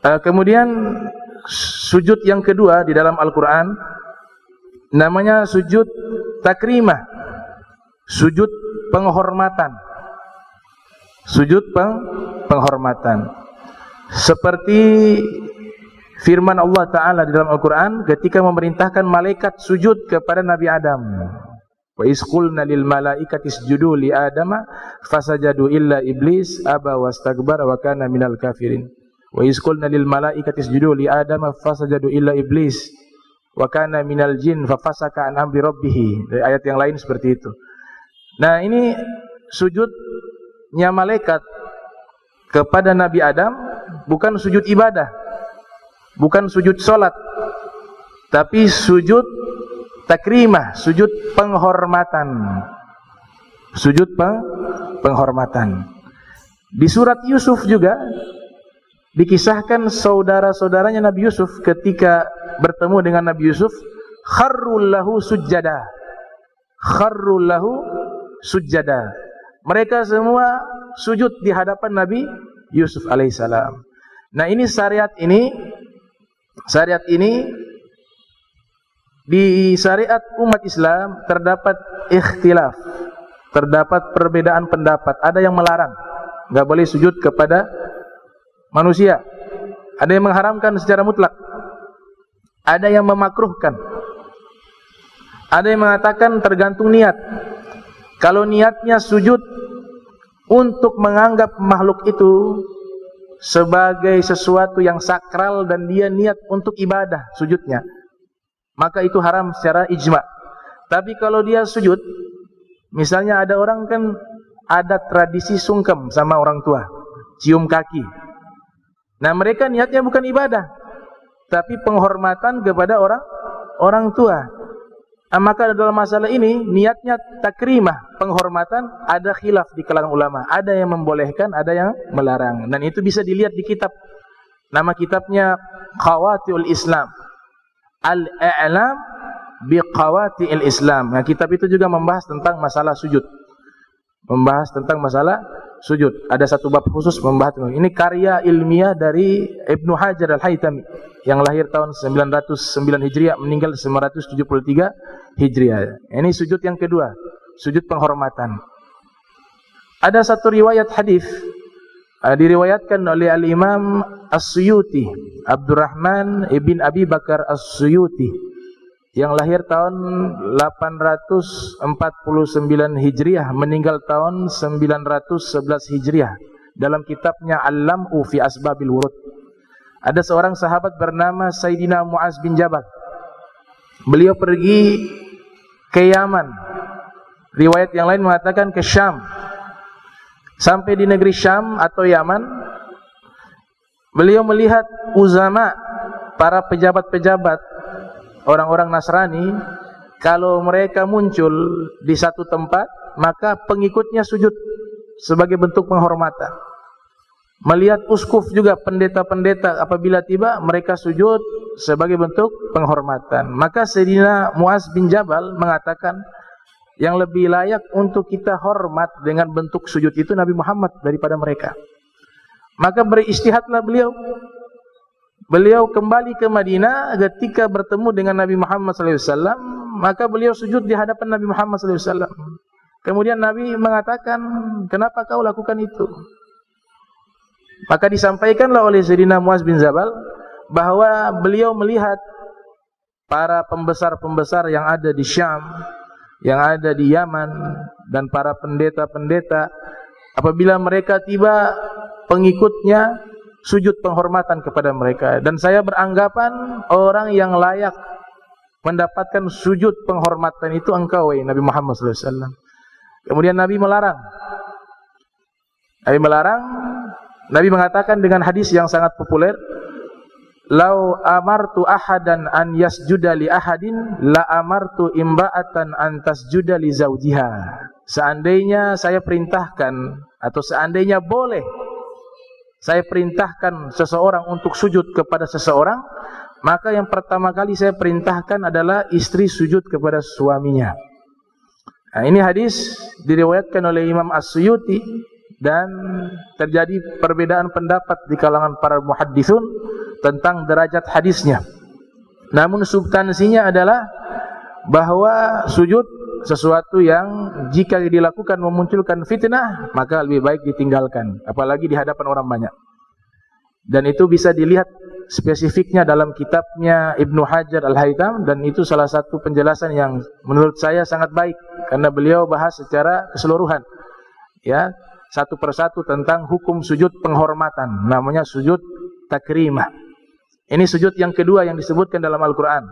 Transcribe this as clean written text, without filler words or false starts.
Kemudian sujud yang kedua di dalam Al-Quran namanya sujud takrimah, sujud penghormatan, sujud penghormatan. Seperti firman Allah Ta'ala di dalam Al-Quran ketika memerintahkan malaikat sujud kepada Nabi Adam. Wa isqulna lil malaikati isjudu li Adama fasajadu illa iblis aba wastakbara wa kana minal kafirin. Wa isqulna lil malaikati isjudu li Adama fasajadu illa iblis wa kana minal jin fafasaka an amri rabbih. Dari ayat yang lain seperti itu. Nah, ini sujudnya malaikat kepada Nabi Adam bukan sujud ibadah, bukan sujud solat, tapi sujud takrimah, sujud penghormatan, sujud penghormatan. Di surat Yusuf juga dikisahkan saudara-saudaranya Nabi Yusuf ketika bertemu dengan Nabi Yusuf, kharrul lahu sujjada, kharrul lahu sujjada. Mereka semua sujud di hadapan Nabi Yusuf alaihissalam. Nah, ini syariat ini di syariat umat Islam terdapat ikhtilaf, terdapat perbedaan pendapat. Ada yang melarang, nggak boleh sujud kepada manusia. Ada yang mengharamkan secara mutlak. Ada yang memakruhkan. Ada yang mengatakan tergantung niat. Kalau niatnya sujud untuk menganggap makhluk itu sebagai sesuatu yang sakral dan dia niat untuk ibadah sujudnya, maka itu haram secara ijma. Tapi kalau dia sujud, misalnya ada orang kan ada tradisi sungkem sama orang tua, cium kaki. Nah, mereka niatnya bukan ibadah, tapi penghormatan kepada orang tua. Maka dalam masalah ini niatnya takrimah, penghormatan, ada khilaf di kalangan ulama. Ada yang membolehkan, ada yang melarang. Dan itu bisa dilihat di kitab. Nama kitabnya Qawati'ul Islam, Al-I'lam bi Qawati'il Islam. Nah, kitab itu juga membahas tentang masalah sujud. Membahas tentang masalah sujud. Ada satu bab khusus membahas. Ini karya ilmiah dari Ibnu Hajar Al-Haytami yang lahir tahun 909 Hijriah, meninggal 973 Hijriah. Ini sujud yang kedua, sujud penghormatan. Ada satu riwayat hadis diriwayatkan oleh Al-Imam As-Suyuti, Abdurrahman ibn Abi Bakar As-Suyuti yang lahir tahun 849 Hijriah, meninggal tahun 911 Hijriah. Dalam kitabnya Al-Lam'u fi Asbabil Wurud. Ada seorang sahabat bernama Sayyidina Mu'az bin Jabal. Beliau pergi ke Yaman. Riwayat yang lain mengatakan ke Syam. Sampai di negeri Syam atau Yaman, beliau melihat uzama, para pejabat-pejabat, orang-orang Nasrani, kalau mereka muncul di satu tempat, maka pengikutnya sujud sebagai bentuk penghormatan. Melihat uskuf juga, pendeta-pendeta apabila tiba, mereka sujud sebagai bentuk penghormatan. Maka Sayyidina Mu'az bin Jabal mengatakan, yang lebih layak untuk kita hormat dengan bentuk sujud itu Nabi Muhammad daripada mereka. Maka beristihadlah beliau. Beliau kembali ke Madinah ketika bertemu dengan Nabi Muhammad SAW, maka beliau sujud di hadapan Nabi Muhammad SAW. Kemudian Nabi mengatakan, kenapa kau lakukan itu? Maka disampaikanlah oleh Sayyidina Mu'az bin Jabal bahwa beliau melihat para pembesar-pembesar yang ada di Syam, yang ada di Yaman, dan para pendeta-pendeta, apabila mereka tiba, pengikutnya sujud penghormatan kepada mereka. Dan saya beranggapan orang yang layak mendapatkan sujud penghormatan itu engkau, Nabi Muhammad SAW. Kemudian Nabi melarang. Nabi mengatakan dengan hadis yang sangat populer, "Lau amartu ahadan an yasjuda li ahadin, la amartu imra'atan an tasjuda li zawjiha." Seandainya saya perintahkan, atau seandainya boleh saya perintahkan seseorang untuk sujud kepada seseorang, maka yang pertama kali saya perintahkan adalah istri sujud kepada suaminya. Nah, ini hadis diriwayatkan oleh Imam As-Suyuti dan terjadi perbedaan pendapat di kalangan para muhadditsun tentang derajat hadisnya. Namun substansinya adalah bahwa sujud sesuatu yang jika dilakukan memunculkan fitnah, maka lebih baik ditinggalkan, apalagi di hadapan orang banyak. Dan itu bisa dilihat spesifiknya dalam kitabnya Ibnu Hajar Al-Haytham, dan itu salah satu penjelasan yang menurut saya sangat baik karena beliau bahas secara keseluruhan, ya, satu persatu tentang hukum sujud penghormatan, namanya sujud takrimah. Ini sujud yang kedua yang disebutkan dalam Al-Quran.